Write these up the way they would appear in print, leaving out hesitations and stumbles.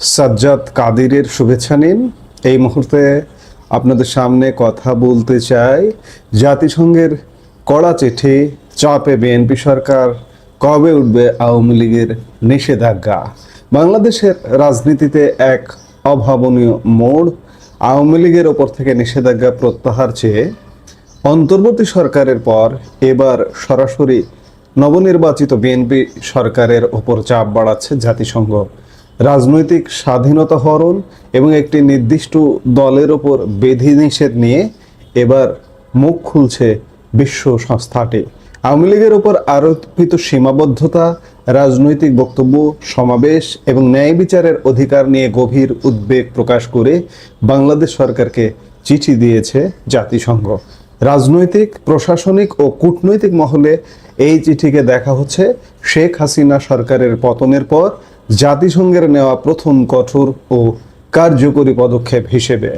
সাজ্জাদ কাদিরের শুভেচ্ছা নিন। এই মুহূর্তে আপনাদের সামনে কথা বলতে চাই জাতিসংঘের কড়া চিঠি, চাপে বিএনপি সরকার, কবে উঠবে আওয়ামী লীগের নিষেধাজ্ঞা। বাংলাদেশের রাজনীতিতে এক অভাবনীয় মোড়। আওয়ামী লীগের ওপর থেকে নিষেধাজ্ঞা প্রত্যাহার চেয়ে অন্তর্বর্তী সরকারের পর এবার সরাসরি নবনির্বাচিত বিএনপি সরকারের ওপর চাপ বাড়াচ্ছে জাতিসংঘ। রাজনৈতিক স্বাধীনতা হরণ এবং একটি নির্দিষ্ট দলের ওপর বিধিনিষেধ নিয়ে এবার মুখ খুলছে বিশ্ব সংস্থাটি। আওয়ামী লীগের ওপর আরোপিত সীমাবদ্ধতা, রাজনৈতিক বক্তব্য, সমাবেশ এবং ন্যায় বিচারের অধিকার নিয়ে গভীর উদ্বেগ প্রকাশ করে বাংলাদেশ সরকারকে চিঠি দিয়েছে জাতিসংঘ। রাজনৈতিক, প্রশাসনিক ও কূটনৈতিক মহলে এই চিঠিকে দেখা হচ্ছে শেখ হাসিনা সরকারের পতনের পর জাতিসংঘের নেওয়া প্রথম কঠোর ও কার্যকরী পদক্ষেপ হিসেবে।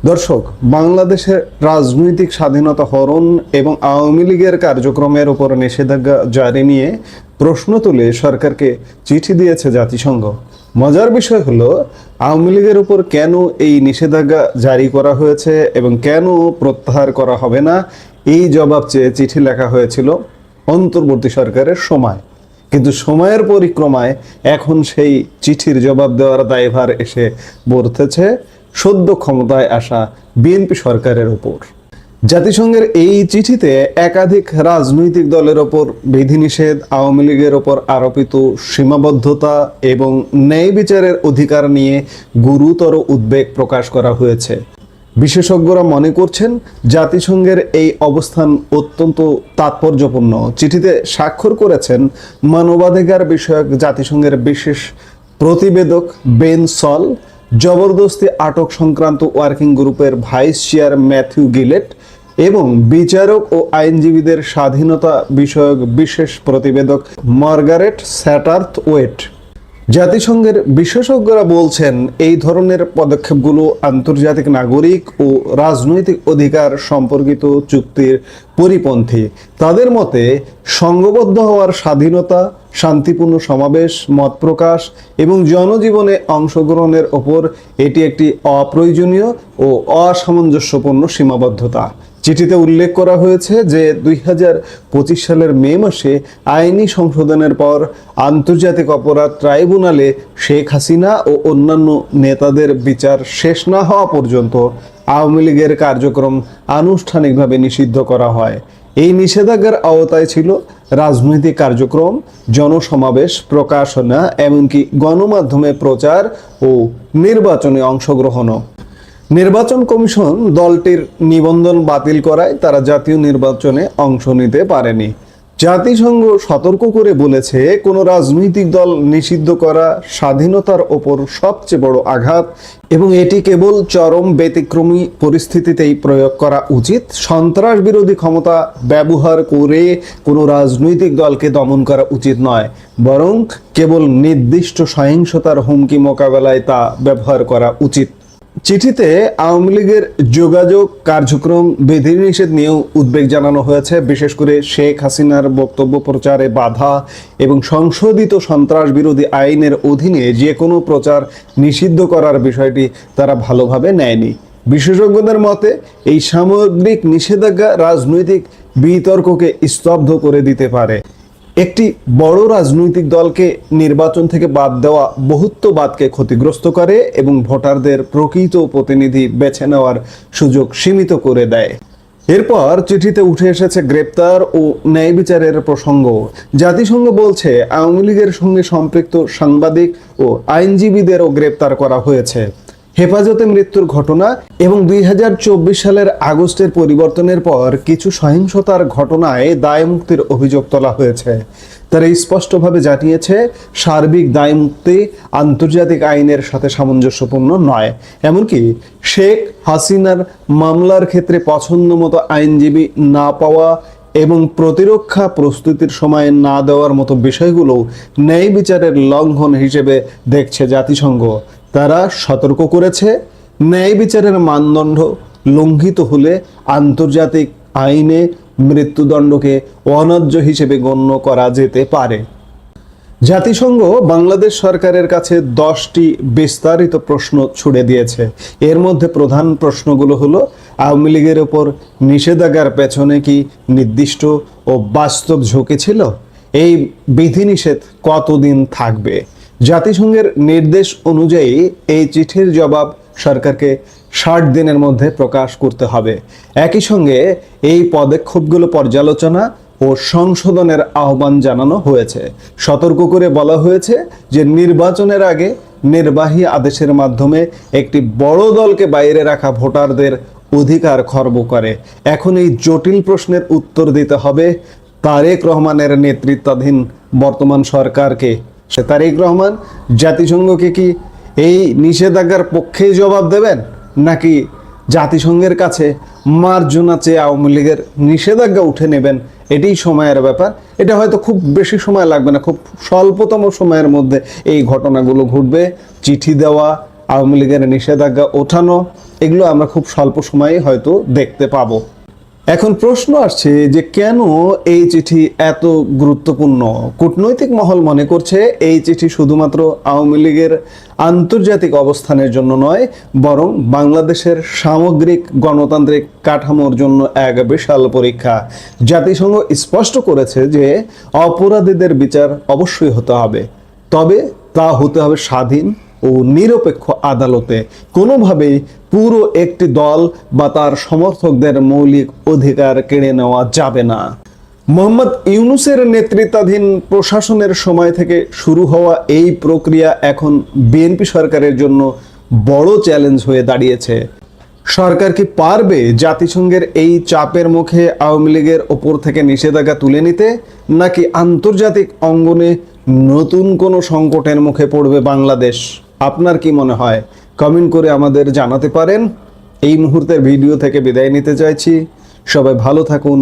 দর্শক, বাংলাদেশের রাজনৈতিক স্বাধীনতা হরণ এবং আওয়ামী লীগের কার্যক্রমের উপর নিষেধাজ্ঞা জারি নিয়ে প্রশ্ন তুলে সরকারকে চিঠি দিয়েছে জাতিসংঘ। মজার বিষয় হলো, আওয়ামী লীগের উপর কেন এই নিষেধাজ্ঞা জারি করা হয়েছে এবং কেন প্রত্যাহার করা হবে না, এই জবাব চেয়ে চিঠি লেখা হয়েছিল অন্তর্বর্তী সরকারের সময়। কিন্তু সময়ের পরিক্রমায় এখন সেই চিঠির জবাব দেওয়ার দায়ভার এসে বর্তেছে সদ্য ক্ষমতায় আসা বিএনপি সরকারের উপর। জাতিসংঘের এই চিঠিতে একাধিক রাজনৈতিক দলের ওপর বিধিনিষেধ, আওয়ামী লীগের ওপর আরোপিত সীমাবদ্ধতা এবং ন্যায় বিচারের অধিকার নিয়ে গুরুতর উদ্বেগ প্রকাশ করা হয়েছে। বিশেষজ্ঞরা মনে করছেন জাতিসংঘের এই অবস্থান অত্যন্ত তাৎপর্যপূর্ণ। চিঠিতে স্বাক্ষর করেছেন মানবাধিকার বিষয়ক জাতিসংঘের বিশেষ প্রতিবেদক বেন সল, জবরদস্তি আটক সংক্রান্ত ওয়ার্কিং গ্রুপের ভাইস চেয়ার ম্যাথিউ গিলেট এবং বিচারক ও আইনজীবীদের স্বাধীনতা বিষয়ক বিশেষ প্রতিবেদক মার্গারেট স্যাটার্থ ওয়েট। জাতিসংঘের বিশেষজ্ঞরা বলছেন এই ধরনের পদক্ষেপগুলো আন্তর্জাতিক নাগরিক ও রাজনৈতিক অধিকার সম্পর্কিত চুক্তির পরিপন্থী। তাদের মতে সংঘবদ্ধ হওয়ার স্বাধীনতা, শান্তিপূর্ণ সমাবেশ, মত প্রকাশ এবং জনজীবনে অংশগ্রহণের ওপর এটি একটি অপ্রয়োজনীয় ও অসামঞ্জস্যপূর্ণ সীমাবদ্ধতা। চিঠিতে উল্লেখ করা হয়েছে যে 2025 সালের মে মাসে আইনি সংশোধনের পর আন্তর্জাতিক অপরাধ ট্রাইব্যুনালে শেখ হাসিনা ও অন্যান্য নেতাদের বিচার শেষ না হওয়া পর্যন্ত আওয়ামী লীগের কার্যক্রম আনুষ্ঠানিকভাবে নিষিদ্ধ করা হয়। এই নিষেধাজ্ঞার আওতায় ছিল রাজনৈতিক কার্যক্রম, জনসমাবেশ, প্রকাশনা, এমনকি গণমাধ্যমে প্রচার ও নির্বাচনে অংশগ্রহণও। নির্বাচন কমিশন দলটির নিবন্ধন বাতিল করায় তারা জাতীয় নির্বাচনে অংশ নিতে পারেনি। জাতিসংঘ সতর্ক করে বলেছে, কোনো রাজনৈতিক দল নিষিদ্ধ করা স্বাধীনতার ওপর সবচেয়ে বড় আঘাত এবং এটি কেবল চরম ব্যতিক্রমী পরিস্থিতিতেই প্রয়োগ করা উচিত। সন্ত্রাস বিরোধী ক্ষমতা ব্যবহার করে কোনো রাজনৈতিক দলকে দমন করা উচিত নয়, বরং কেবল নির্দিষ্ট সহিংসতার হুমকি মোকাবেলায় তা ব্যবহার করা উচিত। চিঠিতে আওয়ামী লীগের যোগাযোগ, কার্যক্রম, বিধিনিষেধ নিয়েও উদ্বেগ জানানো হয়েছে। বিশেষ করে শেখ হাসিনার বক্তব্য প্রচারে বাধা এবং সংশোধিত সন্ত্রাস বিরোধী আইনের অধীনে যে কোনো প্রচার নিষিদ্ধ করার বিষয়টি তারা ভালোভাবে নেয়নি। বিশেষজ্ঞদের মতে এই সামগ্রিক নিষেধাজ্ঞা রাজনৈতিক বিতর্ককে স্তব্ধ করে দিতে পারে। একটি বড় রাজনৈতিক দলকে নির্বাচন থেকে বাদ দেওয়া বহুত্ববাদকে ক্ষতিগ্রস্ত করে এবং ভোটারদের প্রকৃত প্রতিনিধি বেছে নেওয়ার সুযোগ সীমিত করে দেয়। এরপর চিঠিতে উঠে এসেছে গ্রেপ্তার ও ন্যায় বিচারের প্রসঙ্গ। জাতিসংঘ বলছে আওয়ামী লীগের সঙ্গে সম্পৃক্ত সাংবাদিক ও আইনজীবীদেরও গ্রেপ্তার করা হয়েছে। হেফাজতে মৃত্যুর ঘটনা এবং 2024 সালের আগস্টের পরিবর্তনের পর কিছু সহিংসতার ঘটনায় দায়মুক্তির অভিযোগ তোলা হয়েছে। তারা স্পষ্টভাবে জানিয়েছে সার্বিক দায়মুক্তি আন্তর্জাতিক আইনের সাথে সামঞ্জস্যপূর্ণ নয়। এমনকি শেখ হাসিনার মামলার ক্ষেত্রে পছন্দ মতো আইনজীবী না পাওয়া এবং প্রতিরক্ষা প্রস্তুতির সময় না দেওয়ার মতো বিষয়গুলো ন্যায় বিচারের লঙ্ঘন হিসেবে দেখছে জাতিসংঘ। তারা সতর্ক করেছে, ন্যায় বিচারের মানদণ্ড লঙ্ঘিত হলে আন্তর্জাতিক আইনে মৃত্যুদণ্ডকে অন্যায্য হিসেবে গণ্য করা যেতে পারে। জাতিসংঘ বাংলাদেশ সরকারের কাছে 10টি বিস্তারিত প্রশ্ন ছুড়ে দিয়েছে। এর মধ্যে প্রধান প্রশ্নগুলো হলো, আওয়ামী লীগের ওপর নিষেধাজ্ঞার পেছনে কি নির্দিষ্ট ও বাস্তব ঝুঁকি ছিল? এই বিধিনিষেধ কতদিন থাকবে? জাতিসংঘের নির্দেশ অনুযায়ী এই চিঠির জবাব সরকারকে 60 দিনের মধ্যে প্রকাশ করতে হবে। একই সঙ্গে এই পদক্ষেপগুলো পর্যালোচনা ও সংশোধনের আহ্বান জানানো হয়েছে। সতর্ক করে বলা হয়েছে যে নির্বাচনের আগে নির্বাহী আদেশের মাধ্যমে একটি বড় দলকে বাইরে রাখা ভোটারদের অধিকার খর্ব করে। এখন এই জটিল প্রশ্নের উত্তর দিতে হবে তারেক রহমানের নেতৃত্বাধীন বর্তমান সরকারকে। তারেক রহমান জাতিসংঘকে কি এই নিষেধাজ্ঞার পক্ষেই জবাব দেবেন, নাকি জাতিসংঘের কাছে মার্জনা চেয়ে আওয়ামী লীগের নিষেধাজ্ঞা উঠে নেবেন? এটাই সময়ের ব্যাপার। এটা হয়তো খুব বেশি সময় লাগবে না, খুব স্বল্পতম সময়ের মধ্যে এই ঘটনাগুলো ঘটবে। চিঠি দেওয়া, আওয়ামী লীগের নিষেধাজ্ঞা ওঠানো, এগুলো আমরা খুব স্বল্প সময়ে হয়তো দেখতে পাবো। এখন প্রশ্ন আসছে যে কেন এই চিঠি এত গুরুত্বপূর্ণ? কূটনৈতিক মহল মনে করছে এই চিঠি শুধুমাত্র আওয়ামী লীগের আন্তর্জাতিক অবস্থানের জন্য নয়, বরং বাংলাদেশের সামগ্রিক গণতান্ত্রিক কাঠামোর জন্য এক বিশাল পরীক্ষা। জাতিসংঘ স্পষ্ট করেছে যে অপরাধীদের বিচার অবশ্যই হতে হবে, তবে তা হতে হবে স্বাধীন ও নিরপেক্ষ আদালতে। কোনোভাবেই পুরো একটি দল বা তার সমর্থকদের মৌলিক অধিকার কেড়ে নেওয়া যাবে না। মোহাম্মদ ইউনূসের নেতৃত্বাধীন প্রশাসনের সময় থেকে শুরু হওয়া এই প্রক্রিয়া এখন বিএনপি সরকারের জন্য বড় চ্যালেঞ্জ হয়ে দাঁড়িয়েছে। সরকার কি পারবে জাতিসংঘের এই চাপের মুখে আওয়ামী লীগের ওপর থেকে নিষেধাজ্ঞা তুলে নিতে, নাকি আন্তর্জাতিক অঙ্গনে নতুন কোনো সংকটের মুখে পড়বে বাংলাদেশ? আপনার কি মনে হয়? কমেন্ট করে আমাদের জানাতে পারেন। এই মুহূর্তের ভিডিও থেকে বিদায় নিতে চাইছি। সবাই ভালো থাকুন,